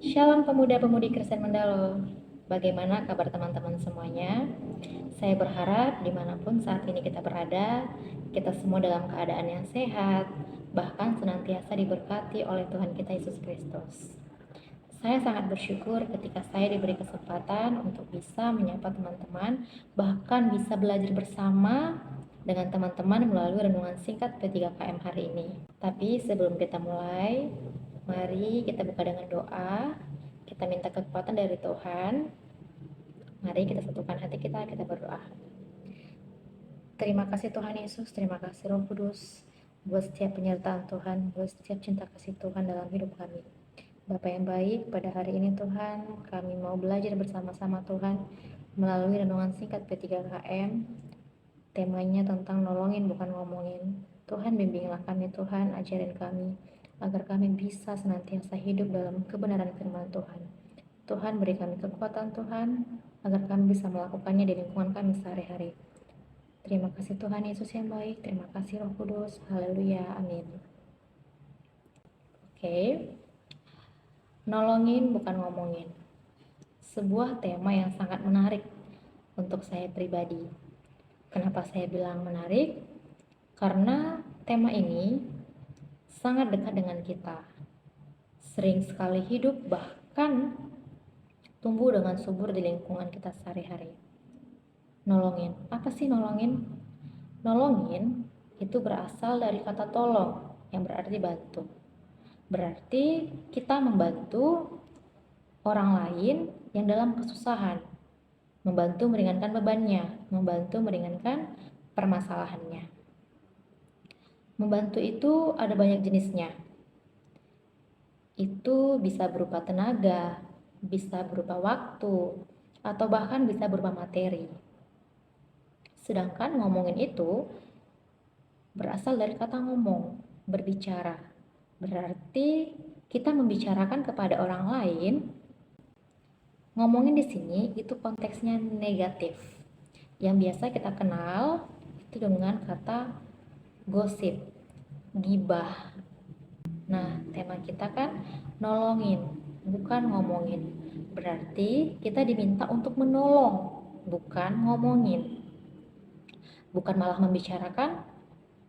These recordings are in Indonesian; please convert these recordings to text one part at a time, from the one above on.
Shalom pemuda-pemudi Kristen Mendalo. Bagaimana kabar teman-teman semuanya? Saya berharap dimanapun saat ini kita berada, kita semua dalam keadaan yang sehat, bahkan senantiasa diberkati oleh Tuhan kita Yesus Kristus. Saya sangat bersyukur ketika saya diberi kesempatan untuk bisa menyapa teman-teman, bahkan bisa belajar bersama dengan teman-teman melalui renungan singkat P3KM hari ini. Tapi sebelum kita mulai, mari kita buka dengan doa. Kita minta kekuatan dari Tuhan. Mari kita satukan hati kita berdoa. Terima kasih Tuhan Yesus, terima kasih Roh Kudus buat setiap penyertaan Tuhan, buat setiap cinta kasih Tuhan dalam hidup kami. Bapa yang baik, pada hari ini Tuhan, kami mau belajar bersama-sama Tuhan melalui renungan singkat P3KM. Temanya tentang nolongin bukan ngomongin. Tuhan bimbinglah kami Tuhan, ajarin kami agar kami bisa senantiasa hidup dalam kebenaran firman Tuhan. Tuhan beri kami kekuatan Tuhan agar kami bisa melakukannya di lingkungan kami sehari-hari. Terima kasih Tuhan Yesus yang baik, terima kasih Roh Kudus, haleluya, amin. Oke. Nolongin bukan ngomongin. Sebuah tema yang sangat menarik untuk saya pribadi. Kenapa saya bilang menarik? Karena tema ini sangat dekat dengan kita. Sering sekali hidup bahkan tumbuh dengan subur di lingkungan kita sehari-hari. Nolongin. Apa sih nolongin? Nolongin itu berasal dari kata tolong yang berarti bantu. Berarti kita membantu orang lain yang dalam kesusahan, membantu meringankan bebannya, membantu meringankan permasalahannya. Membantu itu ada banyak jenisnya. Itu bisa berupa tenaga, bisa berupa waktu, atau bahkan bisa berupa materi. Sedangkan ngomongin itu berasal dari kata ngomong, berbicara. Berarti kita membicarakan kepada orang lain. Ngomongin di sini itu konteksnya negatif. Yang biasa kita kenal itu dengan kata gosip, gibah. Nah, tema kita kan nolongin, bukan ngomongin. Berarti kita diminta untuk menolong, bukan ngomongin. Bukan malah membicarakan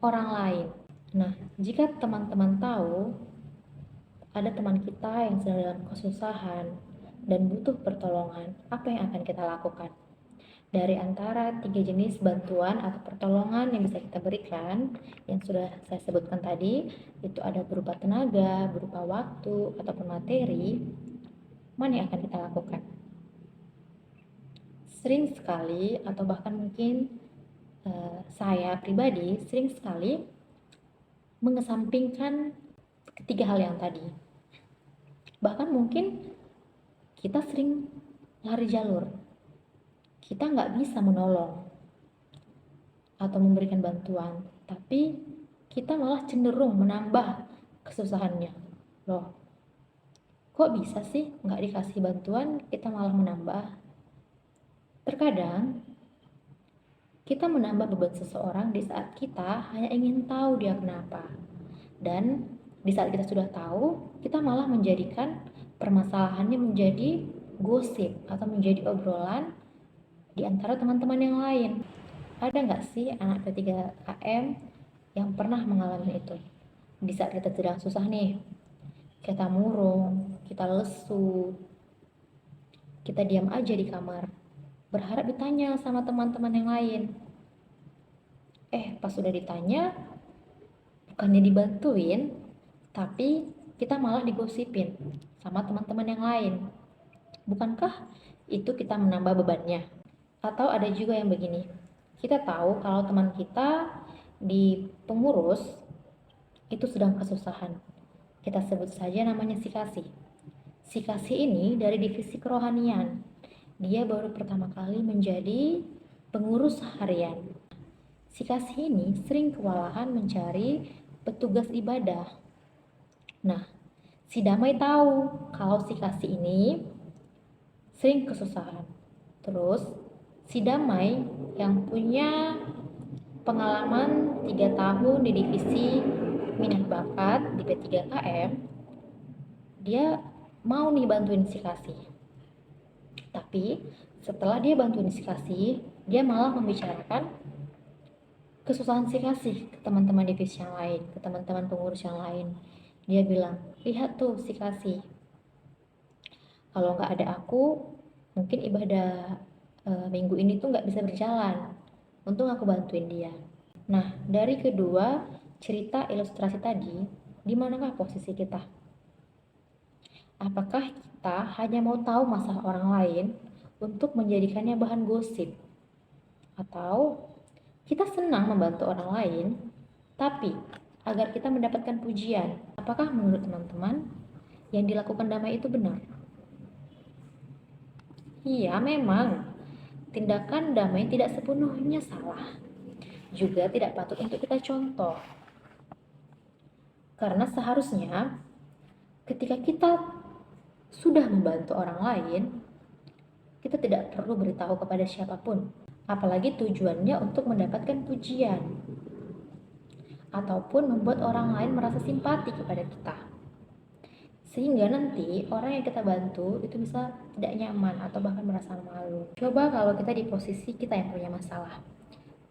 orang lain. Nah, jika teman-teman tahu ada teman kita yang sedang dalam kesusahan dan butuh pertolongan, apa yang akan kita lakukan? Dari antara 3 jenis bantuan atau pertolongan yang bisa kita berikan, yang sudah saya sebutkan tadi, itu ada berupa tenaga, berupa waktu, ataupun materi, mana yang akan kita lakukan? Sering sekali, atau bahkan mungkin saya pribadi, sering sekali mengesampingkan ketiga hal yang tadi. Bahkan mungkin kita sering lari jalur. Kita nggak bisa menolong atau memberikan bantuan, tapi kita malah cenderung menambah kesusahannya. Loh, kok bisa sih nggak dikasih bantuan, kita malah menambah? Terkadang, kita menambah beban seseorang di saat kita hanya ingin tahu dia kenapa. Dan di saat kita sudah tahu, kita malah menjadikan permasalahannya menjadi gosip atau menjadi obrolan di antara teman-teman yang lain. Ada nggak sih anak P3KM yang pernah mengalami itu? Di saat kita sedang susah nih, kita murung, kita lesu, kita diam aja di kamar, berharap ditanya sama teman-teman yang lain. Pas sudah ditanya, bukannya dibantuin, tapi kita malah digosipin sama teman-teman yang lain. Bukankah itu kita menambah bebannya? Atau ada juga yang begini, kita tahu kalau teman kita di pengurus itu sedang kesusahan. Kita sebut saja namanya si Kasih. Si Kasih ini dari divisi kerohanian. Dia baru pertama kali menjadi pengurus harian. Si Kasih ini sering kewalahan mencari petugas ibadah. Nah, si Damai tahu kalau si Kasih ini sering kesusahan. Terus si Damai yang punya pengalaman 3 tahun di divisi minat bakat di P3KM, dia mau nih bantuin si kasih. Tapi setelah dia bantuin si kasih, dia malah membicarakan kesusahan si kasih ke teman-teman divisi yang lain, ke teman-teman pengurus yang lain. Dia bilang, lihat tuh si kasih, kalau nggak ada aku, mungkin ibadah minggu ini tuh nggak bisa berjalan. Untung aku bantuin dia. Nah, dari kedua cerita ilustrasi tadi, di manakah posisi kita? Apakah kita hanya mau tahu masalah orang lain untuk menjadikannya bahan gosip? Atau kita senang membantu orang lain, tapi agar kita mendapatkan pujian? Apakah menurut teman-teman yang dilakukan Damai itu benar? Iya, memang tindakan Damai tidak sepenuhnya salah, juga tidak patut untuk kita contoh. Karena seharusnya ketika kita sudah membantu orang lain, kita tidak perlu beritahu kepada siapapun, apalagi tujuannya untuk mendapatkan pujian ataupun membuat orang lain merasa simpati kepada kita, sehingga nanti orang yang kita bantu itu bisa tidak nyaman atau bahkan merasa malu. Coba kalau kita di posisi kita yang punya masalah,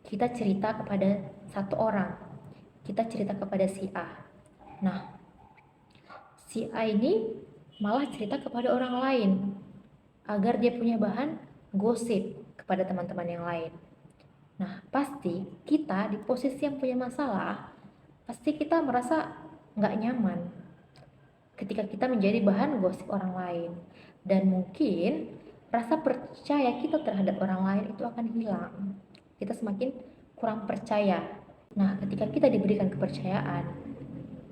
kita cerita kepada satu orang, kita cerita kepada si A. Nah, si A ini malah cerita kepada orang lain agar dia punya bahan gosip kepada teman-teman yang lain. Nah, pasti kita di posisi yang punya masalah, pasti kita merasa nggak nyaman ketika kita menjadi bahan gosip orang lain. Dan mungkin rasa percaya kita terhadap orang lain itu akan hilang. Kita semakin kurang percaya. Nah, ketika kita diberikan kepercayaan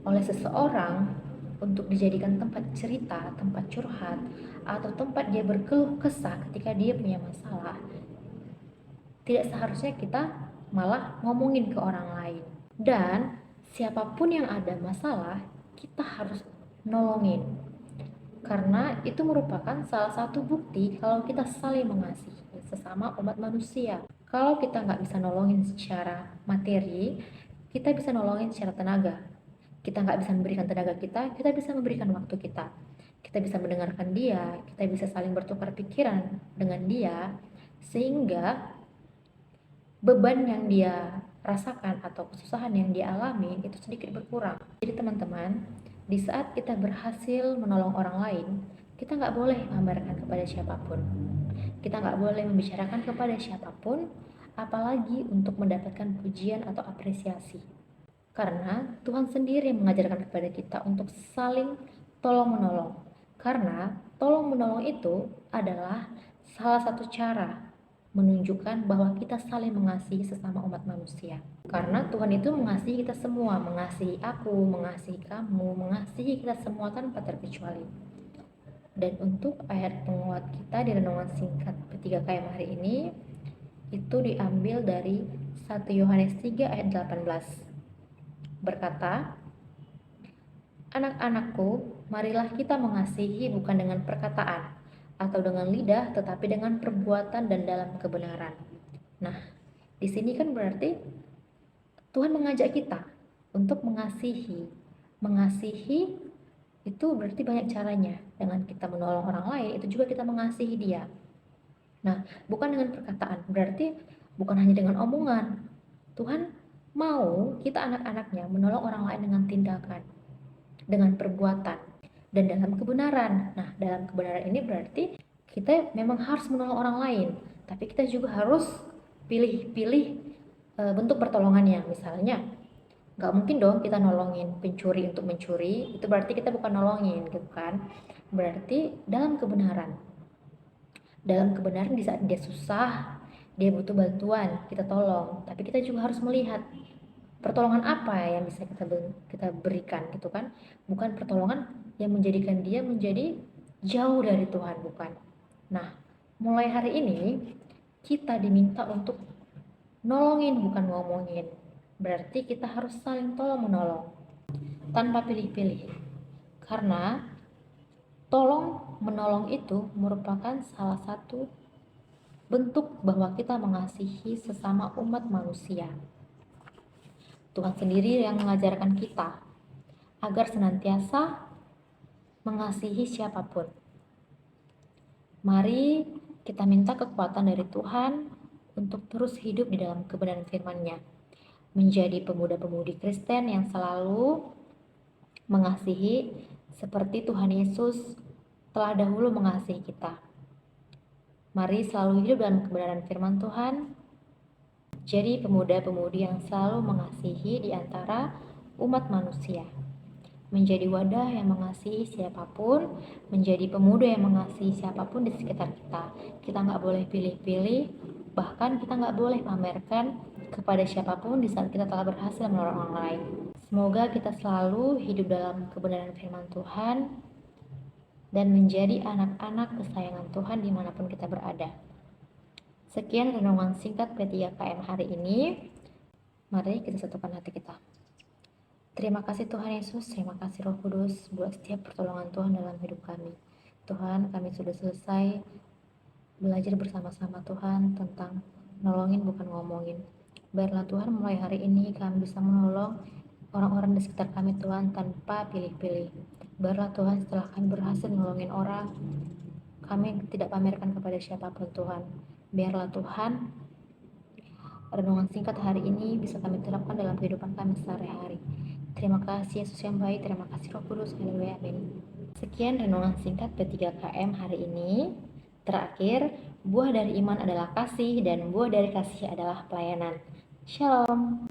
oleh seseorang untuk dijadikan tempat cerita, tempat curhat, atau tempat dia berkeluh kesah ketika dia punya masalah, tidak seharusnya kita malah ngomongin ke orang lain. Dan siapapun yang ada masalah, kita harus nolongin. Karena itu merupakan salah satu bukti kalau kita saling mengasihi sesama umat manusia. Kalau kita nggak bisa nolongin secara materi, kita bisa nolongin secara tenaga. Kita nggak bisa memberikan tenaga kita bisa memberikan waktu kita. Kita bisa mendengarkan dia, kita bisa saling bertukar pikiran dengan dia, sehingga beban yang dia rasakan atau kesusahan yang dia alami itu sedikit berkurang. Jadi teman-teman, di saat kita berhasil menolong orang lain, kita nggak boleh memamerkan kepada siapapun. Kita nggak boleh membicarakan kepada siapapun, apalagi untuk mendapatkan pujian atau apresiasi. Karena Tuhan sendiri yang mengajarkan kepada kita untuk saling tolong-menolong. Karena tolong-menolong itu adalah salah satu cara menunjukkan bahwa kita saling mengasihi sesama umat manusia. Karena Tuhan itu mengasihi kita semua, mengasihi aku, mengasihi kamu, mengasihi kita semua tanpa terkecuali. Dan untuk ayat penguat kita di renungan singkat P3KM hari ini, itu diambil dari 1 Yohanes 3 ayat 18. Berkata, anak-anakku, marilah kita mengasihi bukan dengan perkataan atau dengan lidah, tetapi dengan perbuatan dan dalam kebenaran. Nah, di sini kan berarti Tuhan mengajak kita untuk mengasihi. Mengasihi itu berarti banyak caranya. Dengan kita menolong orang lain, itu juga kita mengasihi dia. Nah, bukan dengan perkataan, berarti bukan hanya dengan omongan. Tuhan mau kita anak-anaknya menolong orang lain dengan tindakan, dengan perbuatan, dan dalam kebenaran. Nah, dalam kebenaran ini berarti kita memang harus menolong orang lain, tapi kita juga harus pilih-pilih bentuk pertolongannya. Misalnya, nggak mungkin dong kita nolongin pencuri untuk mencuri, itu berarti kita bukan nolongin, gitu kan? Berarti dalam kebenaran. Dalam kebenaran di saat dia susah, dia butuh bantuan, kita tolong. Tapi kita juga harus melihat pertolongan apa yang bisa kita berikan, gitu kan? Bukan pertolongan yang menjadikan dia menjadi jauh dari Tuhan, bukan. Nah, mulai hari ini kita diminta untuk nolongin bukan ngomongin. Berarti kita harus saling tolong menolong tanpa pilih-pilih. Karena tolong menolong itu merupakan salah satu bentuk bahwa kita mengasihi sesama umat manusia. Tuhan sendiri yang mengajarkan kita agar senantiasa mengasihi siapapun. Mari kita minta kekuatan dari Tuhan untuk terus hidup di dalam kebenaran firman-Nya, menjadi pemuda-pemudi Kristen yang selalu mengasihi seperti Tuhan Yesus telah dahulu mengasihi kita. Mari selalu hidup dalam kebenaran firman Tuhan, jadi pemuda-pemudi yang selalu mengasihi di antara umat manusia, menjadi wadah yang mengasihi siapapun, menjadi pemuda yang mengasihi siapapun di sekitar kita. Kita nggak boleh pilih-pilih, bahkan kita nggak boleh pamerkan kepada siapapun di saat kita telah berhasil menolong orang lain. Semoga kita selalu hidup dalam kebenaran firman Tuhan dan menjadi anak-anak kesayangan Tuhan dimanapun kita berada. Sekian renungan singkat P3KM hari ini. Mari kita satukan hati kita. Terima kasih Tuhan Yesus, terima kasih Roh Kudus buat setiap pertolongan Tuhan dalam hidup kami. Tuhan, kami sudah selesai belajar bersama-sama Tuhan tentang nolongin bukan ngomongin. Biarlah Tuhan mulai hari ini kami bisa menolong orang-orang di sekitar kami Tuhan tanpa pilih-pilih. Biarlah Tuhan setelah kami berhasil menolongin orang, kami tidak pamerkan kepada siapapun Tuhan. Biarlah Tuhan renungan singkat hari ini bisa kami terapkan dalam kehidupan kami sehari-hari. Terima kasih Yesus yang baik, terima kasih Roh Kudus, haleluya, amin. Sekian renungan singkat P3KM hari ini. Terakhir, buah dari iman adalah kasih dan buah dari kasih adalah pelayanan. Shalom.